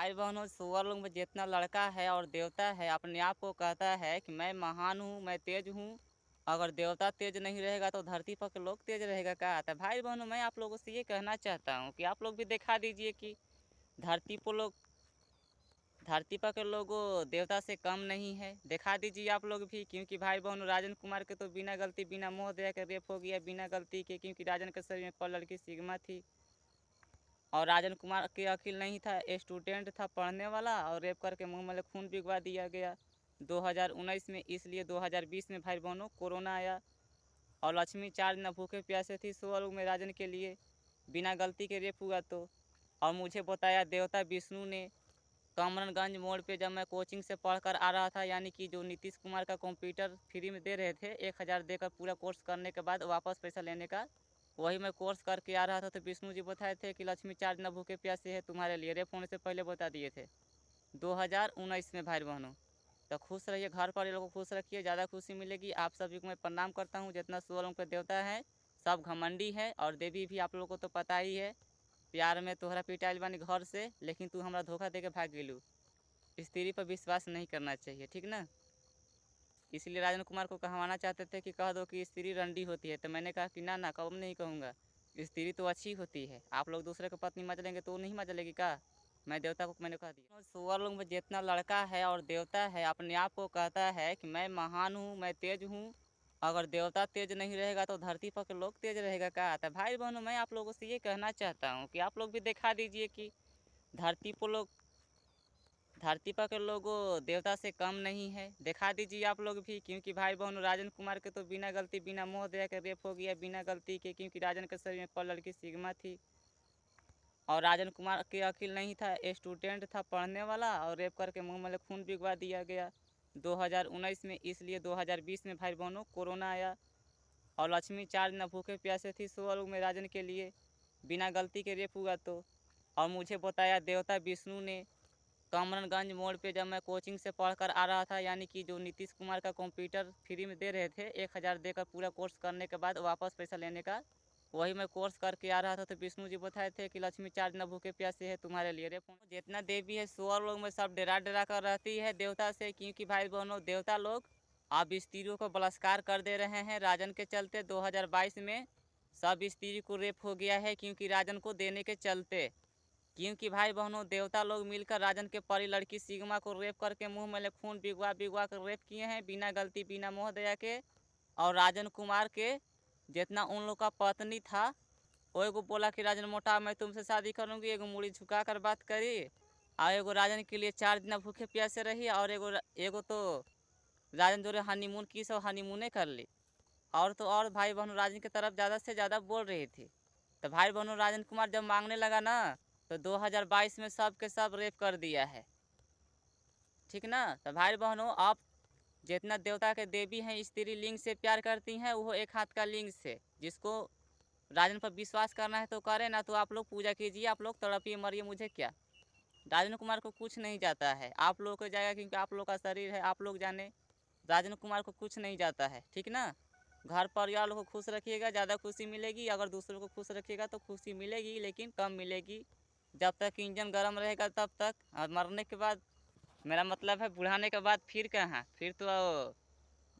भाई बहनों, सुअर लोग में जितना लड़का है और देवता है अपने आप को कहता है कि मैं महान हूँ, मैं तेज हूँ। अगर देवता तेज नहीं रहेगा तो धरती पर के लोग तेज रहेगा क्या? तो भाई बहनों, मैं आप लोगों से ये कहना चाहता हूँ कि आप लोग भी दिखा दीजिए कि धरती पर लोग धरती पर के लोगों देवता से कम नहीं है। दिखा दीजिए आप लोग भी, क्योंकि भाई बहनों राजन कुमार के तो बिना गलती बिना मोह दया के रेप हो गया, बिना गलती के, क्योंकि राजन के शरीर में पर लड़की सिग्मा थी। और राजन कुमार के अकिल नहीं था, स्टूडेंट था पढ़ने वाला, और रेप करके मुंह में खून पिघवा दिया गया 2019 में। इसलिए 2020 में भाई बहनों कोरोना आया और लक्ष्मी चार न भूखे प्यासे थी स्वर्ग में राजन के लिए, बिना गलती के रेप हुआ तो। और मुझे बताया देवता विष्णु ने कामरानगंज मोड़ पे, जब मैं कोचिंग से पढ़ कर आ रहा था, यानी कि जो नीतीश कुमार का कंप्यूटर फ्री में दे रहे थे 1000 देकर पूरा कोर्स करने के बाद वापस पैसा लेने का, वही मैं कोर्स करके आ रहा था तो विष्णु जी बताए थे कि लक्ष्मी चार्ज न भूखे प्यासे है तुम्हारे लिए, रेप होने से पहले बता दिए थे 2019 में भाई बहनों। तो खुश रहिए, घर पर ये लोगों को खुश रखिए, ज़्यादा खुशी मिलेगी। आप सभी को मैं प्रणाम करता हूँ। जितना सुअरों के देवता है सब घमंडी है, और देवी भी आप लोगों को तो पता ही है। प्यार में तोहरा पिटाइल बानी घर से, लेकिन तू हमारा धोखा दे के भाग गेलू। स्त्री पर विश्वास नहीं करना चाहिए, ठीक ना। इसलिए राजन कुमार को कहवाना चाहते थे कि कह दो कि स्त्री रंडी होती है, तो मैंने कहा कि ना ना, कब नहीं कहूँगा, स्त्री तो अच्छी होती है। आप लोग दूसरे को पत्नी मचलेंगे तो नहीं मचलेगी का? मैं देवता को मैंने कह दिया। सुअर लोग में जितना लड़का है और देवता है अपने आप को कहता है कि मैं महान हूँ, मैं तेज हूँ। अगर देवता तेज नहीं रहेगा तो धरती पर के लोग तेज रहेगा क्या? तो भाई बहनों, मैं आप लोगों से ये कहना चाहता हूँ कि आप लोग भी दिखा दीजिए कि धरती पर लोग धरती पर के लोगों देवता से कम नहीं है। दिखा दीजिए आप लोग भी, क्योंकि भाई बहनों राजन कुमार के तो बिना गलती बिना मोह दया के रेप हो गया, बिना गलती के, क्योंकि राजन के शरीर में पर लड़की सिग्मा थी। और राजन कुमार के अकिल नहीं था, स्टूडेंट था पढ़ने वाला, और रेप करके मुंह में खून पिघवा दिया गया 2019 में। इसलिए 2020 में भाई बहनों कोरोना आया और लक्ष्मी चार न भूखे प्यासे थी स्वर्ग में राजन के लिए, बिना गलती के रेप हुआ तो। और मुझे बताया देवता विष्णु ने कामरानगंज मोड़ पे, जब मैं कोचिंग से पढ़ कर आ रहा था, यानी कि जो नीतीश कुमार का कंप्यूटर फ्री में दे रहे थे 1000 देकर पूरा कोर्स करने के बाद वापस पैसा लेने का, वही मैं कोर्स करके आ रहा था तो विष्णु जी बताए थे कि लक्ष्मी चार्ज न भूखे प्यासे है तुम्हारे लिए, रे फोन। जितना देवी है सुअर लोग में सब डरा डरा कर रहती है देवता से, क्योंकि भाई बहनों देवता लोग अब स्त्रियों को बलात्कार कर दे रहे हैं राजन के चलते। 2022 में सब स्त्री को रेप हो गया है, क्योंकि राजन को देने के चलते। क्योंकि भाई बहनों देवता लोग मिलकर राजन के परी लड़की सिग्मा को रेप करके मुंह में खून बिगवा बिगवा कर रेप किए हैं, बिना गलती बिना मोह दया के। और राजन कुमार के जितना उन लोग का पत्नी था, वो एगो बोला कि राजन मोटा मैं तुमसे शादी करूंगी, एगो मुड़ी झुका कर बात करी। और एगो राजन के लिए 4 दिन भूखे प्यासे रही, और एगो एगो तो राजन जो हनीमून की सब हनीमूने कर ली। और तो और भाई बहनों राजन की तरफ ज़्यादा से ज़्यादा बोल रही थी। तो भाई बहनों राजन कुमार जब मांगने लगा ना, तो 2022 में सब के सब रेप कर दिया है, ठीक ना। तो भाई बहनों आप जितना देवता के देवी हैं स्त्री लिंग से प्यार करती हैं, वो एक हाथ का लिंग से, जिसको राजन पर विश्वास करना है तो करे, ना तो आप लोग पूजा कीजिए, आप लोग तड़पिए मरिए, मुझे क्या। राजन कुमार को कुछ नहीं जाता है, आप लोगों को जाएगा, क्योंकि आप लोग का शरीर है, आप लोग जाने। राजन कुमार को कुछ नहीं जाता है, ठीक ना। घर परिवार को खुश रखिएगा, ज़्यादा खुशी मिलेगी। अगर दूसरों को खुश रखिएगा तो खुशी मिलेगी, लेकिन कम मिलेगी। जब तक इंजन गर्म रहेगा तब तक, और मरने के बाद, मेरा मतलब है बुढ़ाने के बाद फिर कहाँ, फिर तो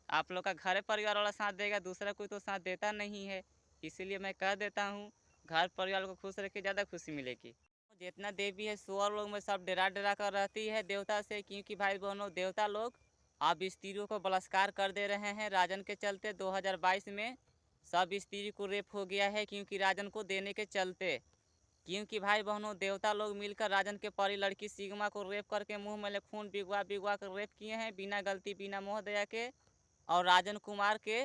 आप लोग का घर परिवार वाला साथ देगा, दूसरा कोई तो साथ देता नहीं है। इसीलिए मैं कह देता हूँ घर परिवार को खुश रखिए, ज़्यादा खुशी मिलेगी। जितना देवी है सुअर लोग में सब डरा डरा कर रहती है देवता से, क्योंकि भाई बहनों देवता लोग अब स्त्रियों को बलात्कार कर दे रहे हैं राजन के चलते। 2022 में सब स्त्री को रेप हो गया है, क्योंकि राजन को देने के चलते। क्योंकि भाई बहनों देवता लोग मिलकर राजन के परी लड़की सिग्मा को रेप करके मुंह में खून बिगवा बिगवा कर रेप किए हैं, बिना गलती बिना मोह दया के। और राजन कुमार के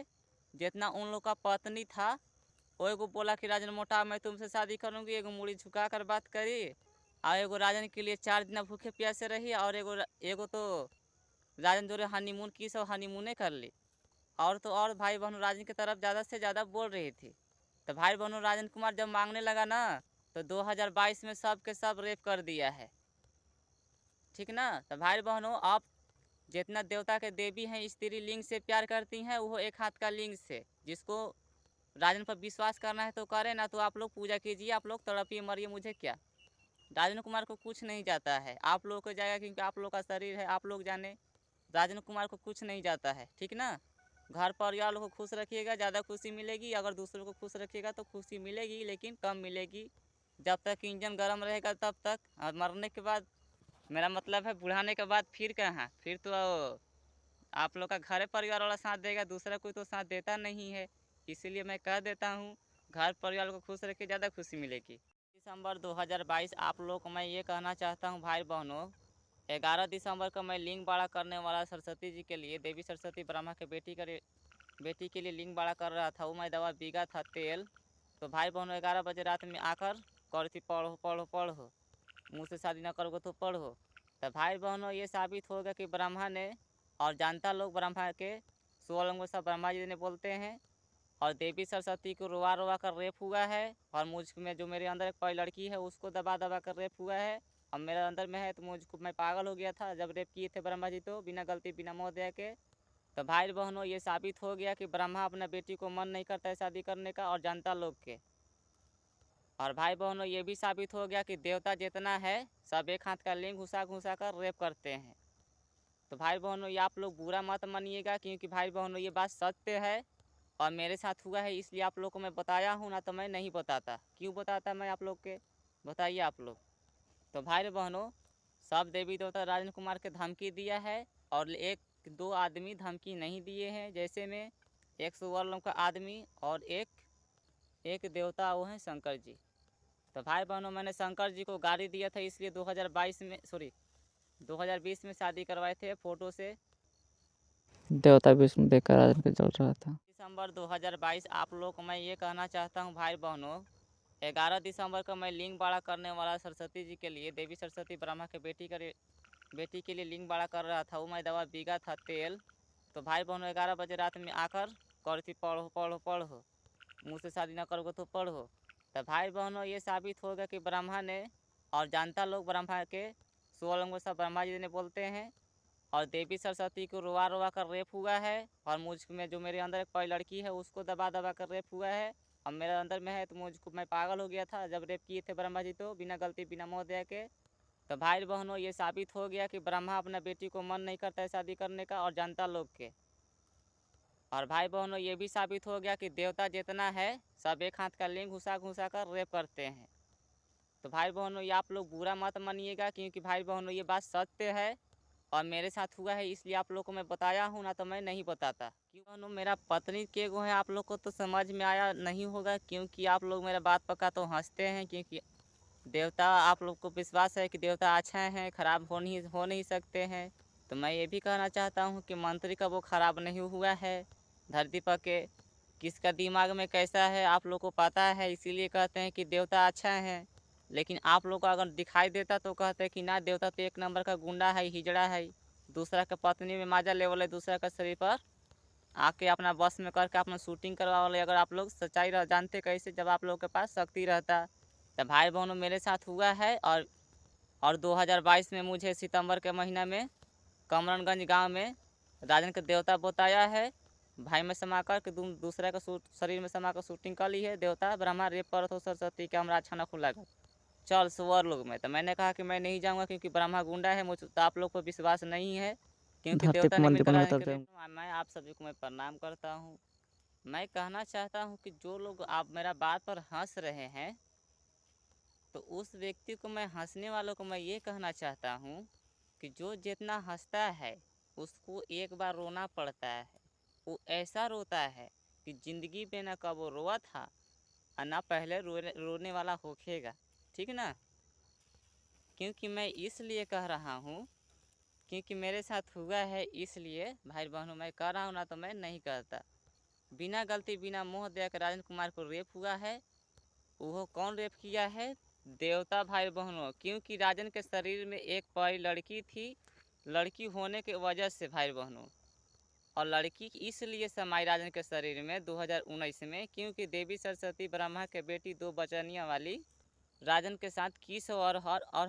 जितना उन लोग का पत्नी था, वो एगो बोला कि राजन मोटा मैं तुमसे शादी करूंगी, एगो मुड़ी झुका कर बात करी। और एगो राजन के लिए 4 दिन भूखे प्यासे रही, और एगो एगो तो राजन जो हनीमून की सब हनीमूने कर ली। और तो और भाई बहनों राजन की तरफ ज़्यादा से ज़्यादा बोल रही थी। तो भाई बहनों राजन कुमार जब मांगने लगा ना, तो 2022 में सब के सब रेप कर दिया है, ठीक ना। तो भाई बहनों आप जितना देवता के देवी हैं स्त्री लिंग से प्यार करती हैं, वो एक हाथ का लिंग से, जिसको राजन पर विश्वास करना है तो करे, ना तो आप लोग पूजा कीजिए, आप लोग तड़पिए मरिए, मुझे क्या। राजन कुमार को कुछ नहीं जाता है, आप लोग को जाएगा क्योंकि आप लोग का शरीर है, आप लोग जाने। राजन कुमार को कुछ नहीं जाता है, ठीक ना। घर परिवार को खुश रखिएगा, ज़्यादा खुशी मिलेगी। अगर दूसरों को खुश रखिएगा तो खुशी मिलेगी, लेकिन कम मिलेगी। जब तक इंजन गर्म रहेगा तब तक, और मरने के बाद, मेरा मतलब है बुढ़ाने के बाद फिर कहाँ, फिर तो आप लोग का घर परिवार वाला साथ देगा, दूसरा कोई तो साथ देता नहीं है। इसीलिए मैं कह देता हूँ, घर परिवार को खुश रखिए, ज़्यादा खुशी मिलेगी। दिसंबर 2022 आप लोग को मैं ये कहना चाहता हूँ भाई बहनों, 11 दिसंबर को मैं लिंग बाड़ा करने वाला सरस्वती जी के लिए, देवी सरस्वती ब्रह्मा के बेटी के लिए लिंग बाड़ा कर रहा था। वो मैं दवा बीघा था तेल। तो भाई बहनों 11 बजे रात में आकर करी थी, पढ़ो पढ़ो पढ़ो, मुँह से शादी न करोगे तो पढ़ो। तो भाई बहनों ये साबित होगा कि ब्रह्मा ने, और जानता लोग ब्रह्मा के 16 अंगों से ब्रह्मा जी ने बोलते हैं, और देवी सरस्वती को रोवा रोवा कर रेप हुआ है। और मुझ में जो मेरे अंदर एक कोई लड़की है उसको दबा दबा कर रेप हुआ है। अब मेरे अंदर में है तो मुझको, मैं पागल हो गया था जब रेप किए थे ब्रह्मा जी, तो बिना गलती बिना मोह दया के। तो भाई बहनों ये साबित हो गया कि ब्रह्मा अपना बेटी को मन नहीं करता है शादी करने का, और जनता लोग के। और भाई बहनों ये भी साबित हो गया कि देवता जितना है सब एक हाथ का लिंग घुसा घुसा कर रेप करते हैं। तो भाई बहनों ये आप लोग बुरा मत मानिएगा, क्योंकि भाई बहनों ये बात सत्य है और मेरे साथ हुआ है, इसलिए आप लोग को मैं बताया हूँ, ना तो मैं नहीं बताता। क्यों बताता मैं आप लोग के, बताइए आप लोग। तो भाई बहनों सब देवी देवता राजन कुमार के धमकी दिया है, और एक दो आदमी धमकी नहीं दिए हैं। जैसे में एक सुवर्ण का आदमी और एक देवता वो हैं शंकर जी। तो भाई बहनों मैंने शंकर जी को गाड़ी दिया था, इसलिए 2020 में शादी करवाए थे फ़ोटो से। देवता विष्णु देखकर राजन के जल रहा था। दिसंबर 2022 आप लोग को मैं ये कहना चाहता हूँ भाई बहनों, 11 दिसंबर को मैं लिंग बाड़ा करने वाला सरस्वती जी के लिए, देवी सरस्वती ब्रह्मा के बेटी के लिए लिंग बाड़ा कर रहा था। वो मैं दवा बीघा था तेल। तो भाई बहनों 11 बजे रात में आकर करी थी, पढ़ो पढ़ो पढ़ो, मुँह से शादी न करोगे तो पढ़ो। तो भाई बहनों ये साबित होगा कि ब्रह्मा ने, और जानता लोग ब्रह्मा के 16 अंगों से ब्रह्मा जी ने बोलते हैं, और देवी सरस्वती को रोवा रोवा कर रेप हुआ है। और मुझ में जो मेरे अंदर एक कोई लड़की है उसको दबा दबा कर रेप हुआ है। अब मेरे अंदर में है तो मुझको, मैं पागल हो गया था जब रेप किए थे ब्रह्मा जी, तो बिना गलती बिना मोह दया के। तो भाई बहनों ये साबित हो गया कि ब्रह्मा अपना बेटी को मन नहीं करता है शादी करने का, और जनता लोग के। और भाई बहनों ये भी साबित हो गया कि देवता जितना है सब एक हाथ का लिंग घुसा घुसा कर रेप करते हैं। तो भाई बहनों ये आप लोग बुरा मत मानिएगा, क्योंकि भाई बहनों ये बात सत्य है और मेरे साथ हुआ है, इसलिए आप लोग को मैं बताया हूँ, ना तो मैं नहीं बताता। क्यों बहनों मेरा पत्नी के गो है, आप लोग को तो समझ में आया नहीं होगा, क्योंकि आप लोग मेरा बात पक्का तो हंसते हैं। क्योंकि देवता, आप लोग को विश्वास है कि देवता अच्छा है, खराब हो नहीं सकते हैं। तो मैं ये भी कहना चाहता हूँ कि मंत्री का वो खराब नहीं हुआ है धरती पर के। किसका दिमाग में कैसा है आप लोग को पता है, इसीलिए कहते हैं कि देवता अच्छा है। लेकिन आप लोग को अगर दिखाई देता तो कहते हैं कि ना देवता तो एक नंबर का गुंडा है, हिजड़ा है, दूसरा का पत्नी में माजा लेवल है, दूसरा का शरीर पर आके अपना बस में करके अपना शूटिंग करवा वाले। अगर आप लोग सच्चाई जानते कैसे, जब आप लोग के पास शक्ति रहता। तो भाई बहनों मेरे साथ हुआ है। और 2022 में मुझे सितंबर के महीना में कमरनगंज गांव में राजन का देवता बताया है, भाई में समा कर कि दूसरे का शरीर में समा कर शूटिंग कर ली है। देवता ब्रह्मा रेप पर हो सरस्वती के हमरा अच्छा न खुला चल सुअर लोग में। तो मैंने कहा कि मैं नहीं जाऊंगा, क्योंकि ब्रह्मा गुंडा है, मुझ तो आप लोग को विश्वास नहीं है, क्योंकि धरती देवता पर ने मंदिर मिलकर बनूंगा राजन तब के जाऊंगा। मैं आप सभी को मैं प्रणाम करता हूँ। मैं कहना चाहता हूँ कि जो लोग आप मेरा बात पर हंस रहे हैं, तो उस व्यक्ति को मैं, हंसने वालों को मैं ये कहना चाहता हूँ कि जो जितना हंसता है उसको एक बार रोना पड़ता है। वो ऐसा रोता है कि ज़िंदगी में ना कब वो रोआ था और ना पहले रोने वाला होखेगा, ठीक ना। क्योंकि मैं इसलिए कह रहा हूँ, क्योंकि मेरे साथ हुआ है, इसलिए भाई बहनों मैं कह रहा हूँ, ना तो मैं नहीं कहता। बिना गलती बिना मोह दया के राजन कुमार को रेप हुआ है। वो कौन रेप किया है, देवता भाई बहनों। क्योंकि राजन के शरीर में एक परी लड़की थी, लड़की होने के वजह से भाई बहनों, और लड़की इसलिए समाई राजन के शरीर में 2019 में, क्योंकि देवी सरस्वती ब्रह्मा के बेटी दो बचनिया वाली राजन के साथ किस और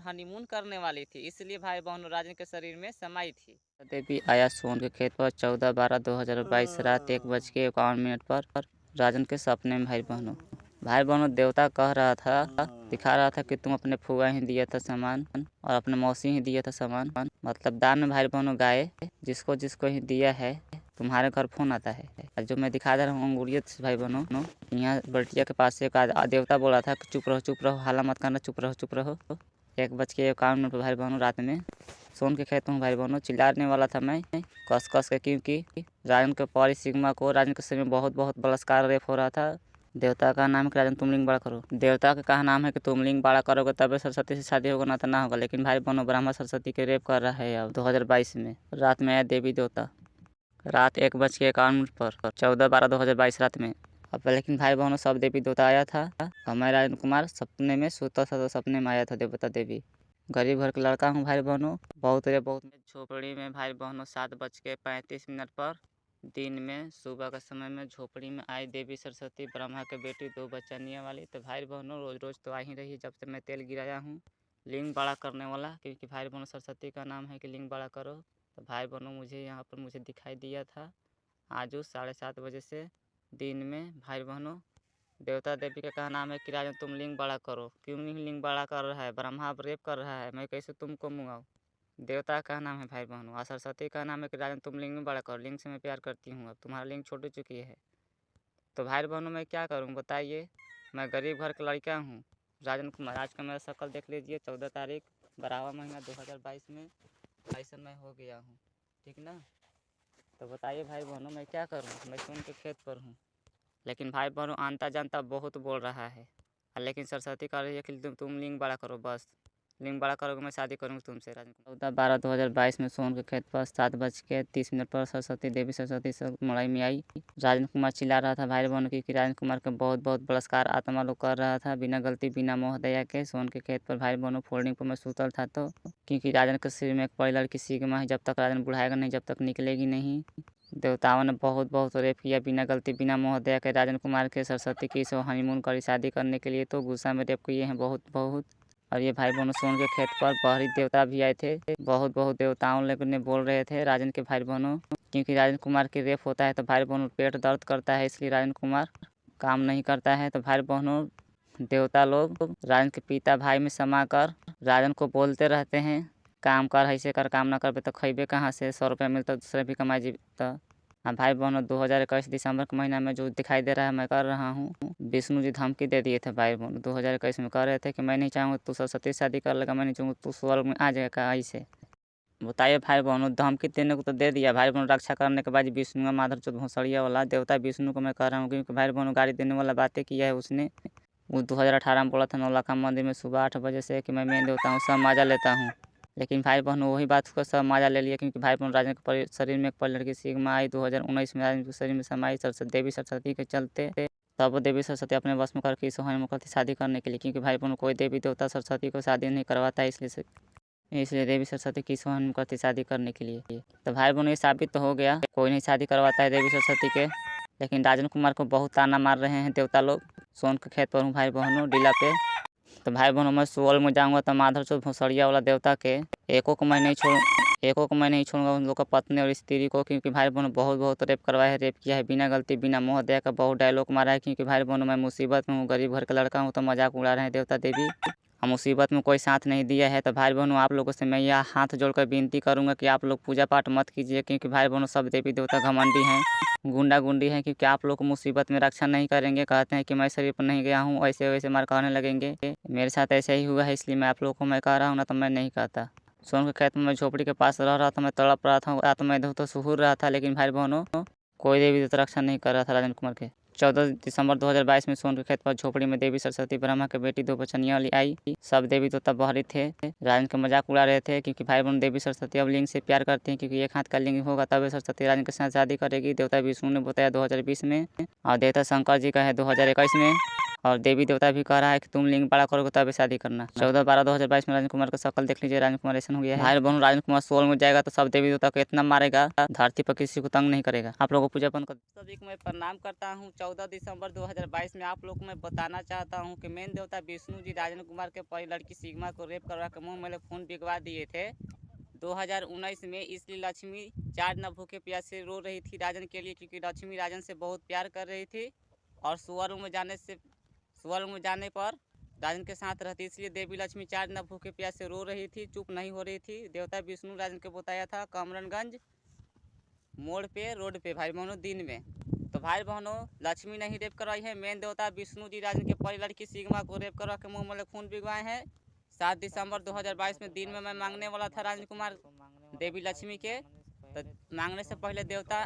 हनीमून करने वाली थी, इसलिए भाई बहनों राजन के शरीर में समाई थी। देवी आया सोन के खेत पर 14/12/2022 रात 1:51 पर राजन के सपने में भाई बहनों। भाई बहनों, देवता कह रहा था, दिखा रहा था कि तुम अपने फुआ ही दिया था सामान और अपने मौसी ही दिया था सामान, मतलब दान में भाई बहनों गाय जिसको जिसको ही दिया है तुम्हारे घर फोन आता है। और जो मैं दिखा दे रहा हूँ अंगूरियत से भाई बहनों, यहाँ बल्टिया के पास से एक देवता बोला था कि चुप रहो, हाला मत करना, चुप रहो। 1:51 भाई बहनों रात में सोन के खेत में भाई बहनों चिल्लाने वाला था मैं कस के, क्योंकि राजन के पौरी सिग्मा को राजन के समय बहुत बलात्कार रेप हो रहा था। देवता का नाम है कि राजन तुम लिंग बड़ा करो। देवता का कहा नाम है कि तुम लिंग बड़ा करोगे तबे सरस्वती से शादी होगा, ना तो ना होगा। लेकिन भाई बहनों ब्रह्मा सरस्वती के रेप कर रहा है अब 2022 में। रात में आया देवी देवता, रात 1:51 पर 14/12/2022 रात में। अब लेकिन भाई बहनों सब देवी देवता आया था और मैं राजन कुमार सपने में सोता था, तो सपने में आया था देवता देवी। गरीब घर का लड़का हूँ भाई बहनों, बहुत झोपड़ी में भाई बहनों 7:35 पर दिन में सुबह का समय में झोपड़ी में आई देवी सरस्वती, ब्रह्मा के बेटी, 2 बच्चनिए वाली। तो भाई बहनों रोज तो आ ही रही है जब से मैं तेल गिराया हूँ लिंग बड़ा करने वाला, क्योंकि भाई बहनों सरस्वती का नाम है कि लिंग बड़ा करो। तो भाई बहनों मुझे यहाँ पर मुझे दिखाई दिया था आज 7:30 बजे से दिन में। भाई बहनों देवता देवी का कहा नाम है कि राजन तुम लिंग बड़ा करो। क्यों नहीं लिंग बड़ा कर रहा है? ब्रह्मा अब रेप कर रहा है, मैं कैसे तुमको मंगाऊँ? देवता का नाम है भाई बहनों, और सरस्वती का नाम है कि राजन तुम लिंग में बड़ा करो। लिंग से मैं प्यार करती हूँ, अब तुम्हारा लिंग छोड़ चुकी है। तो भाई बहनों मैं क्या करूँ बताइए? मैं गरीब घर का लड़का हूँ राजन कुमार। आज का मेरा शक्ल देख लीजिए, 14 तारीख 12वां महीना 2022 में ऐसा मैं हो गया हूँ, ठीक ना? तो बताइए भाई बहनों मैं क्या करूँ? मैं सुन के खेत पर हूँ, लेकिन भाई बहनों आंता जानता बहुत बोल रहा है। लेकिन सरस्वती कह रही है कि तुम लिंग बड़ा करो, बस लिंग बड़ा करोगे मैं शादी करूँगी तुमसे। राजन 14/12/2022 में सोन के खेत पर 7:30 पर सरस्वती से मड़ई में आई। राजन कुमार चिल्ला रहा था भाई बहनों की कि राजन कुमार का बहुत बलात्कार आत्मा लोग कर रहा था बिना गलती बिना मोह दया के। सोन के खेत पर भाई बहनों फोल्डिंग पर मैं सुतल था, तो क्योंकि राजन के सिर में एक बड़ी लड़की सिग्मा है, जब तक राजन बुढ़ाएगा नहीं, जब तक निकलेगी नहीं। देवताओं ने बहुत रेप किया बिना गलती बिना मोह दया के राजन कुमार के। सरस्वती की सो हनीमून करी शादी करने के लिए, तो गुस्सा में रेप किए हैं बहुत। और ये भाई बहनों सोन के खेत पर बाहरी देवता भी आए थे, बहुत देवताओं लोग ने बोल रहे थे राजन के भाई बहनों, क्योंकि राजन कुमार की रेप होता है तो भाई बहनों पेट दर्द करता है, इसलिए राजन कुमार काम नहीं करता है। तो भाई बहनों देवता लोग राजन के पिता भाई में समा कर राजन को बोलते रहते हैं काम कर, ऐसे कर, काम ना करबे तो खैबे कहाँ से, 100 रुपया मिलता दूसरे भी कमाई जी। तो हाँ भाई बहनों 2021 दिसंबर के महीना में जो दिखाई दे रहा है मैं कर रहा हूँ, विष्णु जी धमकी दे दिए थे भाई बहनों 2021 में। कह रहे थे कि मैं नहीं चाहूँगा तू सरस्वती शादी कर लेगा, मैं नहीं चाहूँगा तू स्वर्ग में आ जाएगा। ऐसे बताइए भाई बहनों, धमकी देने को तो दे दिया भाई बहनों, रक्षा करने के बाद विष्णु माधर चौथ भोसड़िया वाला देवता विष्णु को मैं कह रहा हूँ, क्योंकि भाई बहनों गाड़ी देने वाला बातें किया है उसने। वो 2018 में बोला था नौलखा मंदिर में सुबह 8 बजे से कि मैं मेन देवता हूँ, सब मजा लेता हूँ। लेकिन भाई बहनों वही बात को सब मजा ले लिया, क्योंकि भाई बहनों राजन के शरीर में एक परी लड़की सिग्मा आई 2019 में राजन के शरीर में समाई देवी सरस्वती के चलते। तब देवी सरस्वती अपने वश में करके सोहन करती शादी करने के लिए, क्योंकि भाई बहनों कोई देवी देवता सरस्वती को शादी नहीं करवाता है, इसलिए देवी सरस्वती की सोहन करती शादी करने के लिए। तो भाई बहनों ये साबित तो हो गया कोई नहीं शादी करवाता है देवी सरस्वती के। लेकिन राजन कुमार को बहुत ताना मार रहे हैं देवता लोग। सोन के खेत पर हूँ भाई बहनों डीला पे। तो भाई बहनों मैं सुअल में जाऊँगा तो माधर चौथ भोसड़िया वाला देवता के एको को मैं नहीं छोड़ूंगा उन लोग का पत्नी और स्त्री को, क्योंकि भाई बहनों बहुत रेप करवाया है, रेप किया है बिना गलती बिना मोह दया का, बहुत डायलॉग मारा है। क्योंकि भाई बहनों मैं मुसीबत में हूँ, गरीब घर का लड़का हूँ, तो मजाक उड़ा रहे हैं देवता देवी। हम मुसीबत में कोई साथ नहीं दिया है। तो भाई बहनों आप लोगों से मैं यह हाथ जोड़कर विनती करूँगा कि आप लोग पूजा पाठ मत कीजिए, क्योंकि भाई बहनों सब देवी देवता घमंडी हैं, गुंडी हैं, क्योंकि आप लोग को मुसीबत में रक्षा नहीं करेंगे। कहते हैं कि मैं शरीर पर नहीं गया हूँ, ऐसे वैसे मार कहने लगेंगे। मेरे साथ ऐसा ही हुआ है, इसलिए मैं आप लोगों को मैं कह रहा हूँ, ना तो मैं नहीं कहता। सोन के खेत में मैं झोपड़ी के पास रह रहा था, मैं तड़प रहा था, रात में इधर तो सुहुर रहा था, लेकिन भाई बहनों कोई देवी देवता रक्षा नहीं कर रहा था राजन कुमार के। 14 दिसंबर 2022 में सोन के खेत पर झोपड़ी में देवी सरस्वती ब्रह्मा के बेटी 2 बचनिया वाली आई। सब देवी देवता बाहरी थे, राजन के मजाक उड़ा रहे थे, क्योंकि भाई बहन देवी सरस्वती अब लिंग से प्यार करती हैं, क्योंकि एक हाथ का लिंग होगा तब सरस्वती राजन के साथ शादी करेगी। देवता विष्णु ने बताया 2020 में, और देवता शंकर जी का है 2021 में, और देवी देवता भी कह रहा है कि तुम लिंग बड़ा करोगे तभी शादी करना। 14/12/2022 में राजन कुमार का शक्ल देख लीजिए, राजन कुमार ऐसा हो गया है। भाई बहनों राजन कुमार सोल में जाएगा तो सब देवी देवता को इतना मारेगा, धरती पर किसी को तंग नहीं करेगा। आप लोगों को पूजा पाठ सभी को मैं प्रणाम करता हूँ। 14 दिसंबर 2022 में आप लोग को मैं बताना चाहता हूँ कि मेन देवता विष्णु जी राजन कुमार के परी लड़की सिग्मा को रेप करवा के मुँह में खून बिगवा दिए थे 2019 में। इसलिए लक्ष्मी 4 न भूखे प्यासे रो रही थी राजन के लिए, क्योंकि लक्ष्मी राजन से बहुत प्यार कर रही थी, और स्वर्ग में जाने से स्वर्ग में जाने पर राजन के साथ रहती, इसलिए देवी लक्ष्मी 4 दिन भूखे प्यास से रो रही थी, चुप नहीं हो रही थी। देवता विष्णु राजन को बताया था कमरनगंज मोड़ पे रोड पे भाई बहनों दिन में। तो भाई बहनों लक्ष्मी नहीं रेप करवाई है, मेन देवता विष्णु जी राजन के परी लड़की सिग्मा को रेप करवा के मुँह में खून पिघवाए हैं। 7 दिसंबर 2022 में दिन में मैं मांगने वाला था राजन कुमार देवी लक्ष्मी के, तो मांगने से पहले देवता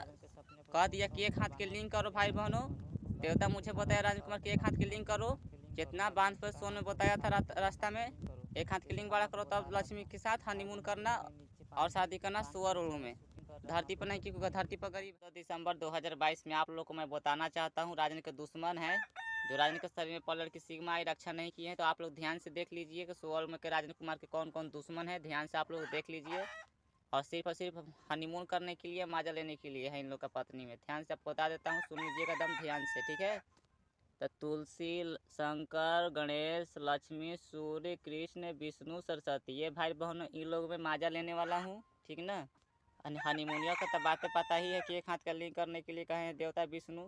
कह दिया कि एक हाथ के लिंक करो भाई बहनों। देवता मुझे बताया राजन कुमार कि एक हाथ के लिंक करो, जितना बांध पर सोन में बताया था रास्ता में, एक हाथ के लिंक बड़ा करो, तब लक्ष्मी के साथ हनीमून करना और शादी करना सुअर उड़ू में, धरती पर नहीं, क्योंकि धरती पर गरीब। 2 दिसंबर 2022 में आप लोग को मैं बताना चाहता हूँ, राजन के दुश्मन है जो राजन के शरीर में पलट की सिग्मा आई रक्षा नहीं की है। तो आप लोग ध्यान से देख लीजिए कि सुअर में के राजन कुमार के कौन कौन दुश्मन है, ध्यान से आप लोग देख लीजिए। और सिर्फ हनीमून करने के लिए, माजा लेने के लिए है इन लोग का पत्नी में। ध्यान से आपको बता देता हूँ, सुन लीजिएगा एकदम ध्यान से, ठीक है। तो तुलसी, शंकर, गणेश, लक्ष्मी, सूर्य, कृष्ण, विष्णु, सरस्वती, ये भाई बहनों इन लोग में माजा लेने वाला हूँ, ठीक ना। हनीमूनिया का तो बातें पता ही है कि एक हाथ का लिंक करने के लिए कहे देवता विष्णु,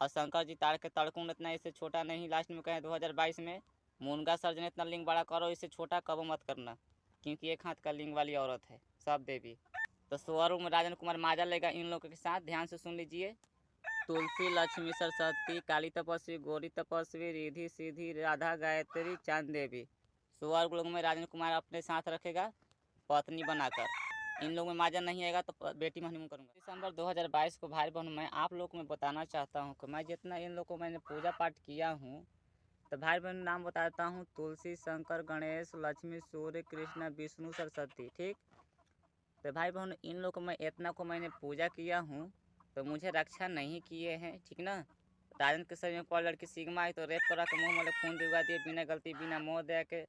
और शंकर जी ताड़ के तड़कून इतना इससे छोटा नहीं, लास्ट में कहे 2022 में मुनगा सर्जन इतना लिंग बड़ा करो, इससे छोटा कबो मत करना, क्योंकि एक हाथ का लिंग वाली औरत है सब देवी। तो स्वर में राजन कुमार माजा लेगा इन लोगों के साथ, ध्यान से सुन लीजिए। तुलसी, लक्ष्मी, सरस्वती, काली तपस्वी, गौरी तपस्वी, रिधि सीधी, राधा, गायत्री, चांद देवी, स्वर्ग लोग में राजन कुमार अपने साथ रखेगा पत्नी बनाकर। इन लोगों में माजा नहीं आएगा तो बेटी में हनीमून करूँगा। दिसंबर 2022 को भाई बहनों मैं आप लोग को मैं बताना चाहता हूँ कि मैं जितना इन लोग को मैंने पूजा पाठ किया हूँ, तो भाई बहन नाम बताता हूँ, तुलसी, शंकर, गणेश, लक्ष्मी, सूर्य, कृष्ण, विष्णु, सरस्वती, ठीक। तो भाई बहन इन लोग को मैं इतना को मैंने पूजा किया हूँ, तो मुझे रक्षा नहीं किए हैं, ठीक ना। राजन के शरीर में कोई लड़की सिग्मा आई तो रेप करा के मुँह में खून पिघवा दिए बिना गलती बिना मोह दया के।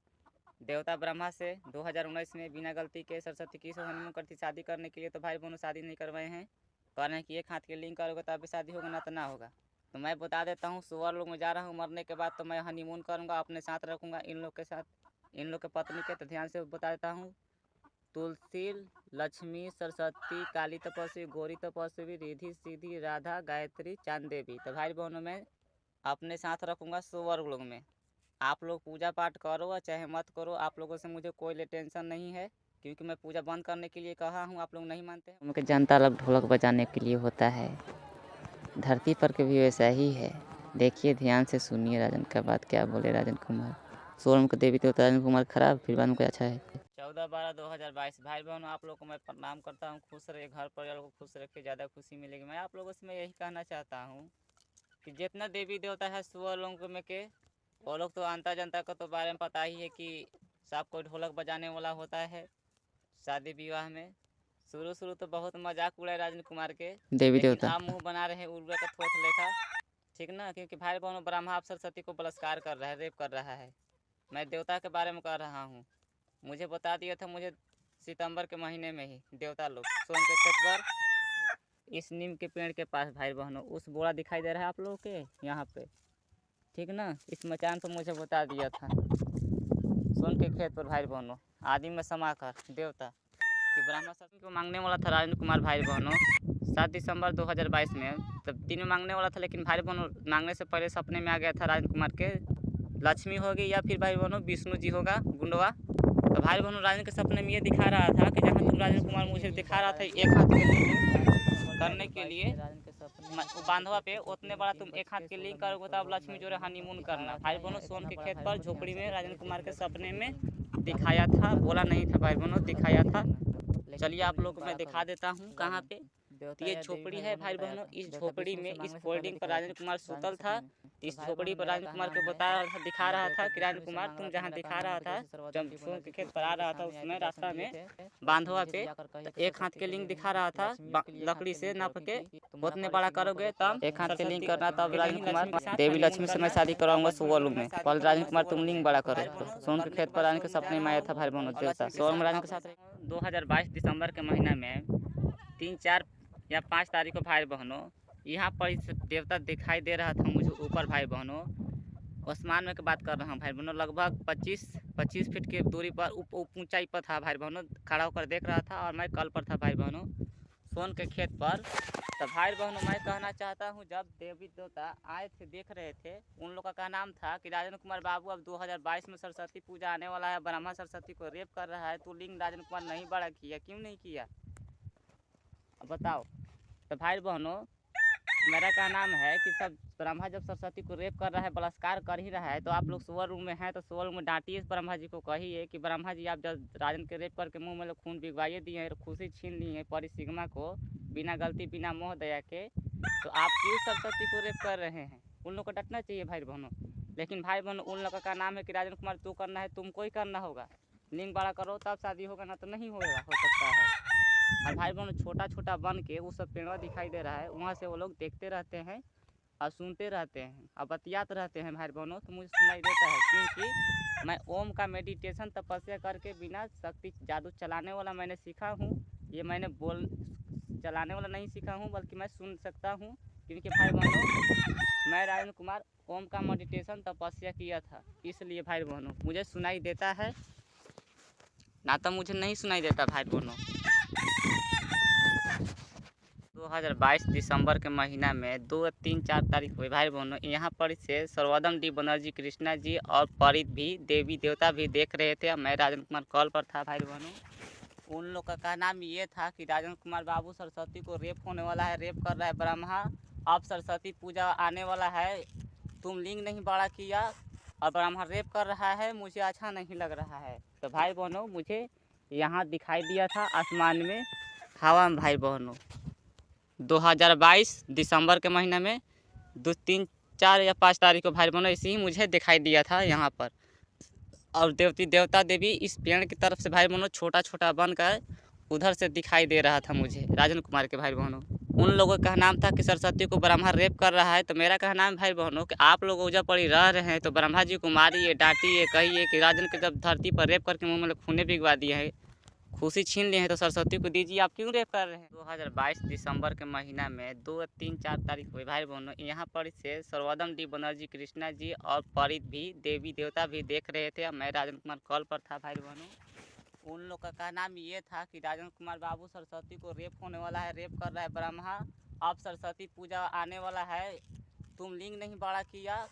देवता ब्रह्मा से 2019 में बिना गलती के सरस्वती की से हनीमून करती शादी करने के लिए, तो भाई बहनों शादी नहीं करवाए हैं, कह रहे हैं कि एक हाथ के लिंक करोगे तभी शादी होगा, ना तो ना होगा। तो मैं बता देता हूँ, सुअर लोग में जा रहा हूँ, मरने के बाद तो मैं हनीमून करूँगा, अपने साथ रखूँगा इन लोग के साथ, इन लोग के पत्नी के। तो ध्यान से बता देता हूँ, तुलसी, लक्ष्मी, सरस्वती, काली तपस्वी, गौरी तपस्वी, रिधि सीधी, राधा, गायत्री, चांद देवी, तो भाई बहनों में अपने साथ रखूँगा स्वर्ग लोग में। आप लोग पूजा पाठ करो चाहे मत करो, आप लोगों से मुझे कोई टेंशन नहीं है, क्योंकि मैं पूजा बंद करने के लिए कहा हूँ, आप लोग नहीं मानते हैं। उनके जनता लोग ढोलक बजाने के लिए होता है, धरती पर के भी वैसा ही है। देखिए ध्यान से सुनिए राजन का बात क्या बोले राजन कुमार। सोनम के देवी देवता राजन कुमार खराब, फिर बाद में कोई अच्छा है। 14/12/2022 भाई बहनों आप लोग को मैं प्रणाम करता हूँ। खुश रहे, घर परिवार को खुश रखे, ज़्यादा खुशी मिलेगी। मैं आप लोगों से मैं यही कहना चाहता हूँ कि जितना देवी देवता है सुअर लोगों में के, वो लोग तो अंतर जनता को तो बारे में पता ही है कि सब कोई ढोलक बजाने वाला होता है शादी विवाह में। शुरू तो बहुत मजाक उड़ाए राजन कुमार के, देवी लेकिन देवता आप मुँह बना रहे हैं उर्वरा का थोथ लेखा, ठीक ना। क्योंकि भाई बहनों ब्रह्मा आप सरस्वती को बलात्कार कर रहा है, रेप कर रहा है। मैं देवता के बारे में कह रहा हूँ, मुझे बता दिया था, मुझे सितंबर के महीने में ही देवता लोग सोन के खेत पर इस नीम के पेड़ के पास भाई बहनों, उस बोरा दिखाई दे रहा है आप लोगों के यहाँ पे, ठीक ना, इस मचान पर मुझे बता दिया था सोन के खेत पर भाई बहनों, आदि में समा कर देवता कि ब्रह्मा सती को मांगने वाला था राजन कुमार भाई बहनों 7 दिसंबर 2022 में। तब दिन में मांगने वाला था, लेकिन भाई बहनों मांगने से पहले सपने में आ गया था राजन कुमार के लक्ष्मी होगी या फिर भाई बहनों विष्णु जी होगा गुंडवा। तो भाई बहनों राजन के सपने में ये दिखा रहा था कि जहाँ तुम राजन कुमार मुझे दिखा रहा था एक हाथ के लिंक करने के लिए बांधवा पे, उतने बड़ा तुम एक हाथ के लिंक करोगे तब लक्ष्मी जो है हनीमून करना। भाई बहनों सोन के खेत पर झोपड़ी में राजन कुमार के सपने में दिखाया था, बोला नहीं था भाई बहनों, दिखाया था। चलिए आप लोग को मैं दिखा देता हूँ कहाँ पे। तो ये झोपड़ी है भाई बहनों, इस झोपड़ी में इस फोल्डिंग पर राजन कुमार सुतल था। इस झोपड़ी पर राजन कुमार को बता रहा था, दिखा रहा था कि राजन कुमार तुम जहाँ दिखा रहा था जब सोन के खेत पर आ रहा था, उसमें रास्ता में बांधवा पे एक हाथ के लिंग दिखा रहा था, लकड़ी से नाप के उतने बड़ा करोगे तब एक हाथ के लिंक करना, तब राजन कुमार देवी लक्ष्मी से मैं शादी कराऊंगा सुअर में। कल राजन कुमार तुम लिंग बड़ा करो। तो सोन के खेत पर राजन के सपने में आया था भाई बहनों देवता, सोन में राजन के साथ 2022 दिसंबर के महीना में 3, 4 या 5 तारीख को भाई बहनों यहाँ पर इस देवता दिखाई दे रहा था मुझे ऊपर भाई बहनों, आसमान में की बात कर रहा हूँ भाई बहनों, लगभग 25 फीट की दूरी पर ऊंचाई पर था भाई बहनों, खड़ा होकर देख रहा था। और मैं कल पर था भाई बहनों, सोन के खेत पर। तो भाई बहनों, मैं कहना चाहता हूँ, जब देवी देवता आए थे, देख रहे थे, उन लोग का नाम था कि राजेंद्र कुमार बाबू अब 2022 में सरस्वती पूजा आने वाला है, ब्रह्मा सरस्वती को रेप कर रहा है, तो लिंग राजेंद्र कुमार नहीं बड़ा किया, क्यों नहीं किया? अब बताओ। तो भाई बहनों, मेरा क्या नाम है कि सब ब्रह्मा जब सरस्वती को रेप कर रहा है, बलात्कार कर ही रहा है, तो आप लोग सोवर रूम में हैं तो सोवर रूम में डांटिए ब्रह्मा जी को, कहिए कि ब्रह्मा जी, आप जब राजन के रेप करके मुंह में लोग खून भिगवाइए दिए हैं, खुशी छीन ली है परिसिग्मा को बिना गलती बिना मोह दया के, तो आप क्यों सरस्वती को रेप कर रहे हैं? उन लोग को डटना चाहिए भाई बहनों। लेकिन भाई बहनों, उन लोग का नाम है कि राजेंद्र कुमार तू करना है, तुमको ही करना होगा, लिंग बड़ा करो तब शादी होगा, ना तो नहीं होगा, हो सकता है। और भाई बहनों, छोटा छोटा बन के वो सब पेड़वा दिखाई दे रहा है, वहाँ से वो लोग देखते रहते हैं और सुनते रहते हैं और बतियात रहते हैं भाई बहनों, तो मुझे सुनाई देता है, क्योंकि मैं ओम का मेडिटेशन तपस्या करके बिना शक्ति जादू चलाने वाला मैंने सीखा हूँ। ये मैंने बोल चलाने वाला नहीं सीखा हूँ, बल्कि मैं सुन सकता हूँ, क्योंकि भाई बहनों, मैं राजेंद्र कुमार ओम का मेडिटेशन तपस्या किया था, इसलिए भाई बहनों मुझे सुनाई देता है, ना तो मुझे नहीं सुनाई देता भाई बहनों। 2022 दिसंबर के महीना में 2, 3, 4 तारीख हुई भाई बहनों, यहाँ पर से सर्वोदम डी बनर्जी, कृष्णा जी और परित भी, देवी देवता भी देख रहे थे। मैं राजेंद्र कुमार कॉल पर था भाई बहनों। उन लोग का नाम ये था कि राजेंद्र कुमार बाबू, सरस्वती को रेप होने वाला है, रेप कर रहा है ब्रह्मा, अब सरस्वती पूजा आने वाला है, तुम लिंग नहीं बड़ा किया और ब्रह्मा रेप कर रहा है, मुझे अच्छा नहीं लग रहा है। तो भाई बहनों, मुझे यहाँ दिखाई दिया था आसमान में, हवा में भाई बहनों, 2022 दिसंबर के महीने में 2, 3, 4 या 5 तारीख को भाई बहनों ऐसे ही मुझे दिखाई दिया था यहाँ पर। और देवता देवी इस पेड़ की तरफ से भाई बहनों छोटा छोटा बनकर उधर से दिखाई दे रहा था मुझे, राजेंद्र कुमार के भाई बहनों। उन लोगों का नाम था कि सरस्वती को ब्रह्मा रेप कर रहा है, तो मेरा कहना है भाई बहनों कि आप लोग ओझा पड़ी रह रहे हैं, तो ब्रह्मा जी को मारिए, डांटिए, कहिए कि राजन के जब धरती पर रेप करके मुँह में खूने भिगवा दिए हैं, खुशी छीन लिए हैं, तो सरस्वती को दीजिए, आप क्यों रेप कर रहे हैं? 2022 दिसंबर के महीना में 2, 3, 4 तारीख हुई भाई बहनों, यहाँ पर से सर्वोदम डी बनर्जी, कृष्णा जी और परित भी, देवी देवता भी देख रहे थे। मैं राजेंद्र कुमार कॉल पर था भाई बहनों। उन लोग का नाम ये था कि राजेंद्र कुमार बाबू, सरस्वती को रेप होने वाला है, रेप कर रहा है ब्रह्मा, अब सरस्वती पूजा आने वाला है, तुम लिंग नहीं बड़ा किया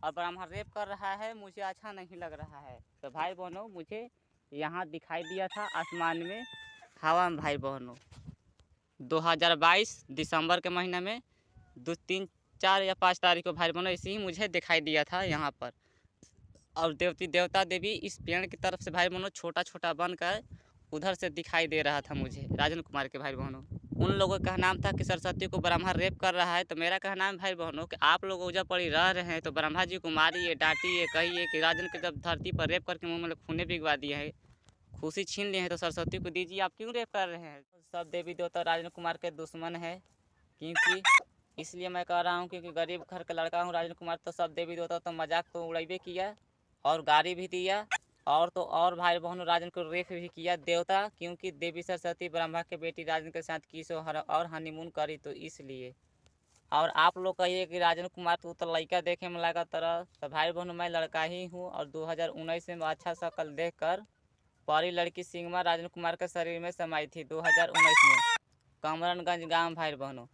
और ब्रह्मा रेप कर रहा है, मुझे अच्छा नहीं लग रहा है। तो भाई बहनों, मुझे यहाँ दिखाई दिया था आसमान में, हवा में भाई बहनों, 2022 दिसंबर के महीने में 2, 3, 4 या 5 तारीख को भाई बहनों ऐसे ही मुझे दिखाई दिया था यहाँ पर। और देवता देवी इस पेड़ की तरफ से भाई बहनों छोटा छोटा बनकर उधर से दिखाई दे रहा था मुझे, राजेंद्र कुमार के भाई बहनों। उन लोगों का नाम था कि सरस्वती को ब्रह्मा रेप कर रहा है, तो मेरा कहना है भाई बहनों कि आप लोग ओझा पड़ी रह रहे हैं, तो ब्रह्मा जी को मारिए, डांटिए, कहिए कि राजन के जब धरती पर रेप करके मुँह में खूने भिगवा दिए हैं, खुशी छीन लिए हैं, तो सरस्वती को दीजिए, आप क्यों रेप कर रहे हैं? सब देवी देवता राजेंद्र कुमार के दुश्मन है, क्योंकि इसलिए मैं कह रहा हूँ, क्योंकि गरीब घर का लड़का हूँ राजेंद्र कुमार, तो सब देवी देवता तो मजाक तो उड़ाइबे किया और गाड़ी भी दिया, और तो और भाई बहनों राजन को रेप भी किया देवता, क्योंकि देवी सरस्वती ब्रह्मा के बेटी राजन के साथ किस और हनीमून करी, तो इसलिए। और आप लोग कहिए कि राजेंद्र कुमार तो लड़का देखे में लगा तरह, तो भाई बहनों मैं लड़का ही हूँ, और 2019 में अच्छा शक्ल देख कर परी लड़की सिंगमा राजेंद्र कुमार के शरीर में समाई थी 2019 में, कमरनगंज गांव भाई बहनों,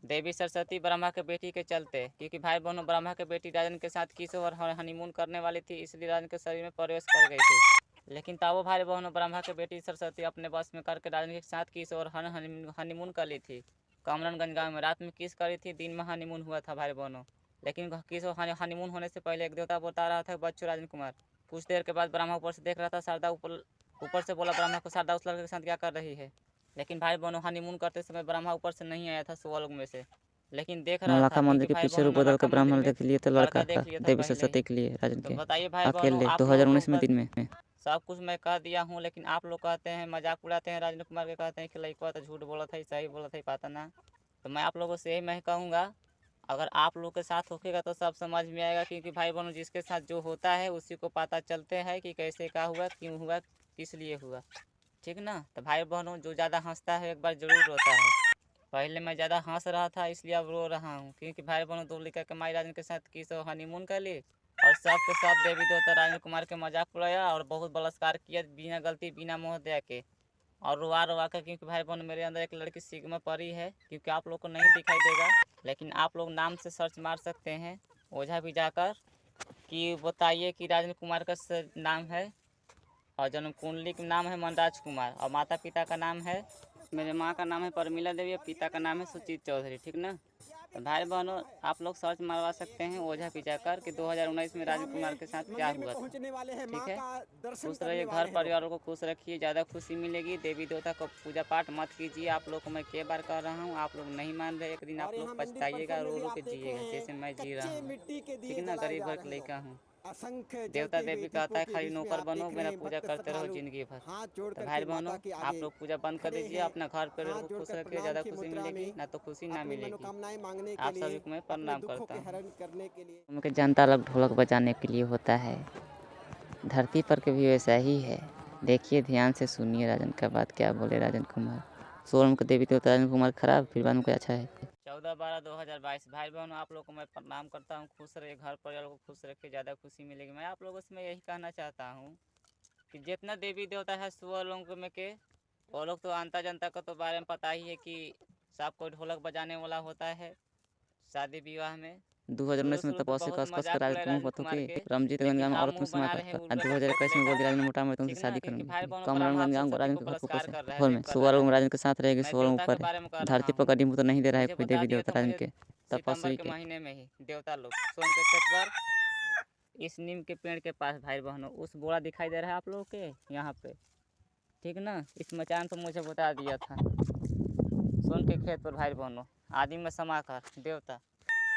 देवी सरस्वती ब्रह्मा के बेटी के चलते, क्योंकि भाई बहनों ब्रह्मा के बेटी राजन के साथ किस और हनीमून करने वाली थी, इसलिए राजन के शरीर में प्रवेश कर गई थी। लेकिन तब वो भाई बहनों ब्रह्मा के बेटी सरस्वती अपने बस में करके राजन के साथ किस और हनीमून कर ली थी, कमरनगंज गाँव में। रात में किस करी थी, दिन में हनीमून हुआ था भाई बहनों। लेकिन किस हनीमून होने से पहले एक देवता बता रहा था बच्चों राजन कुमार। कुछ देर के बाद ब्रह्मा ऊपर से देख रहा था, शारदा ऊपर से बोला ब्रह्मा को, शारदा उस लड़के के साथ क्या कर रही है? लेकिन भाई बहनों हनीमून करते समय ब्रह्मा ऊपर से नहीं आया था स्वर्ग में से, लेकिन देख रहा नौलखा था, मंदिर क्योंकि के भाई पीछे बहनों रूप बदल नौलखा के मंदिर ब्राह्मण में देख लिए तो लड़का लड़का था, देख लिया था देवी पहले सरस्वती ही। के लिए राजन तो के बताइए भाई बहनों, अकेले आप लोगों के 2019 में ऊपर दिन में। सब कुछ मैं कह दिया हूँ, लेकिन आप लोग कहते हैं मजाक उड़ाते हैं, राजेंद्र कुमार के कहते हैं कि लड़का तो झूठ बोला था, सही बोला था, पता ना। तो मैं आप लोगों से यही मैं कहूँगा, अगर आप लोग के साथ होखेगा तो सब समझ में आएगा, क्योंकि भाई बहनों जिसके साथ जो होता है उसी को पता चलते हैं कि कैसे क्या हुआ, क्यों हुआ, किस लिए हुआ, ठीक ना। तो भाई बहनों जो ज़्यादा हंसता है एक बार ज़रूर रोता है। पहले मैं ज़्यादा हंस रहा था, इसलिए अब रो रहा हूँ, क्योंकि भाई बहनों दो लड़का के माई राजन के साथ की सो हनीमून कर ली, और सब के सब देवी देवता राजेंद्र कुमार के मजाक उड़ाया और बहुत बलात्कार किया बिना गलती बिना मोह दया के। और रुआ रुआ कर, क्योंकि भाई बहन मेरे अंदर एक लड़की सिग्मा परी है, क्योंकि आप लोग को नहीं दिखाई देगा, लेकिन आप लोग नाम से सर्च मार सकते हैं ओझा भी जाकर कि बताइए कि राजेंद्र कुमार का नाम है और जन्म कुंडली का नाम है मनराज कुमार और माता पिता का नाम है, मेरे माँ का नाम है परमिला देवी और पिता का नाम है सुजीत चौधरी। ठीक ना। तो भाई बहनों आप लोग सर्च मारवा सकते हैं ओझा भी जाकर कि 2019 में राजेंद्र कुमार के साथ क्या हुआ था। ठीक है। खुश रहिए, घर परिवार को खुश रखिए, ज़्यादा खुशी मिलेगी। देवी देवता को पूजा पाठ मत कीजिए। आप लोग को मैं कई बार कह रहा हूँ, आप लोग नहीं मान रहे। एक दिन आप लोग पछताइएगा, रो रो के जिएगा जैसे मैं जी रहा हूँ। ठीक है ना। गरीब घर के लड़का हूँ। देवता देवी कहता है खाली नौकर बनो, मेरा पूजा करते रहो जिंदगी भर। तो भाई बहनों आप लोग पूजा बंद कर दीजिए, अपना घर परिवार को खुश रखिए, ज़्यादा खुशी मिलेगी, ना तो खुशी ना मिलेगी। आप सभी को मैं प्रणाम करता हूँ। उनके जनता लोग ढोलक बजाने के लिए होता है, धरती पर के भी वैसा ही है। देखिए ध्यान से सुनिए राजन का बात क्या बोले राजन कुमार। सोलम के देवी देवता राजन कुमार खराब, फिर बाद में कोई अच्छा है। 14/12/2022 भाई बहनों आप लोग को मैं प्रणाम करता हूँ। खुश रहिए, घर परिवार को खुश रखिए, ज़्यादा खुशी मिलेगी। मैं आप लोगों से मैं यही कहना चाहता हूँ कि जितना देवी देवता है वो लोग में के वो लोग तो अंता जनता को तो बारे में पता ही है कि सब कोई ढोलक बजाने वाला होता है शादी विवाह में। 2019 में शुरू तपस्या बहुत कस कस मजाक कर उड़ाए राजन राजेंद्र बतू कुमार के के, रमजीत लेकिन गंज अब औरत में मुंह बना रहे हैं समाप्त। उल्टा 2021 में बोल दिया राजन मोटा में तुमसे ठीक शादी ना, क्योंकि भाई करूंगी। बहनों कमल ब्रह्मा गंज सरस्वती राजन को के घर को बलात्कार से कर रहा है, घर में रेप कर रहा सोलम है। राजन के साथ रहेगी, मैं सोलम देवता के ऊपर बारे में कह रहा धरती पर हूँ। कदम तो नहीं दे रहा है मुझे कोई बता देवी दिया देवता था राजन मुझे के सितंबर तपस्वी के के। महीने में ही देवता लोग सोन के खेत पर इस नीम के पेड़ के पास भाई बहनों उस बोरा दिखाई दे रहा है आप लोगों के यहाँ पे। ठीक ना। इस मचान पर मुझे बता दिया था सोन के खेत पर भाई बहनों आदि में समाकर देवता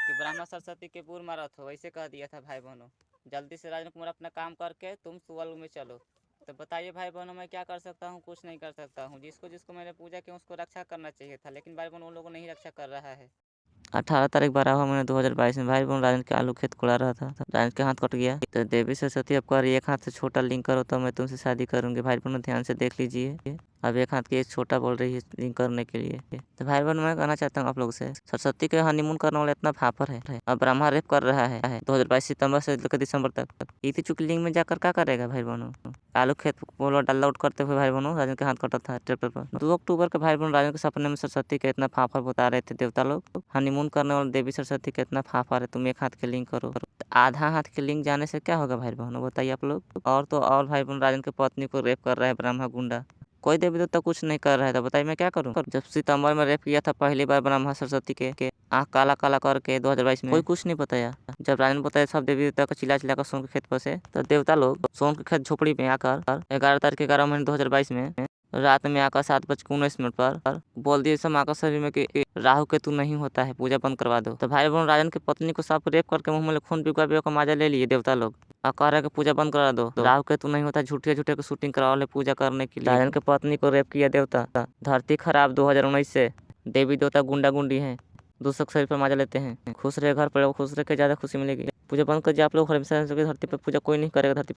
कि ब्रह्मा सरस्वती के पूर्व मारत हो, वैसे कह दिया था भाई बहनों। जल्दी से राजेंद्र कुमार अपना काम करके तुम सुअल में चलो। तो बताइए भाई बहनों मैं क्या कर सकता हूँ, कुछ नहीं कर सकता हूँ। जिसको जिसको मैंने पूजा किया उसको रक्षा करना चाहिए था, लेकिन भाई बहनों उन लोगों को नहीं रक्षा कर रहा है। 18 तारीख 12वां महीना 2022 में भाई बहन राजन के आलू खेत कोड़ा रहा था, राजन के हाथ कट गया। तो देवी सरस्वती अब कह रही एक हाथ से छोटा लिंक करो तो मैं तुमसे शादी करूंगी। भाई बहनों ध्यान से देख लीजिए, अब एक हाथ की एक छोटा बोल रही है लिंक करने के लिए। तो भाई बहन मैं कहना चाहता हूँ आप लोग से, सरस्वती के हनीमून करने वाला इतना फाफर है, अब ब्रह्मा रेप कर रहा है 2022 सितंबर से लेकर दिसंबर तक। इतनी चुकी लिंक में जाकर क्या करेगा भाई बहनों। आलू खेत बोलो डाल आउट करते हुए भाई बहनों राजन के हाथ कटा था ट्रैक्टर पर। 2 अक्टूबर के भाई बहनों राजन के सपने में सरस्वती के इतना फाफर बता रहे थे देवता लोग। हनीमून करने वाले देवी सरस्वती के इतना फाफर है, तुम एक हाथ के लिंक करो। तो आधा हाथ के लिंक जाने से क्या होगा भाई बहनों बताइए आप लोग। और तो और भाई बहन राजन की पत्नी को रेप कर रहा है ब्रह्मा गुंडा, कोई देवी देवता कुछ नहीं कर रहा है। तो बताइए मैं क्या करूं। जब सितंबर में रेप किया था पहली बार ब्रह्मा सरस्वती के आँख काला काला करके 2022 में, कोई कुछ नहीं बताया। जब राजन बताया सब देवी देवता को चिल्ला चिल्ला कर सोन के खेत पर से, तो देवता लोग सोन के खेत झोपड़ी में आकर 11 तारीख के 11 महीने 2022 में रात में आकर 7:19 पर बोल दिए सब आकर शरीर में कि राहु केतु नहीं होता है, पूजा बंद करवा दो। तो भाई बहन राजन की पत्नी को सब रेप करके मुंह में खून पिघला पिघला माजा ले लिए देवता लोग और कह रहे कि पूजा बंद करा दो, राहु केतु नहीं होता, झूठे झूठे को शूटिंग करवा ले पूजा करने के लिए। राजन की पत्नी को रेप किया देवता। धरती खराब 2019 से देवी देवता गुंडा गुंडी है, दूसरे शरीर पर माजा लेते हैं। खुश रहे, घर पर खुश रह के ज़्यादा खुशी मिलेगी। पूजा बंद कर दिया आप लोग, धरती पर पूजा कोई नहीं करेगा। धरती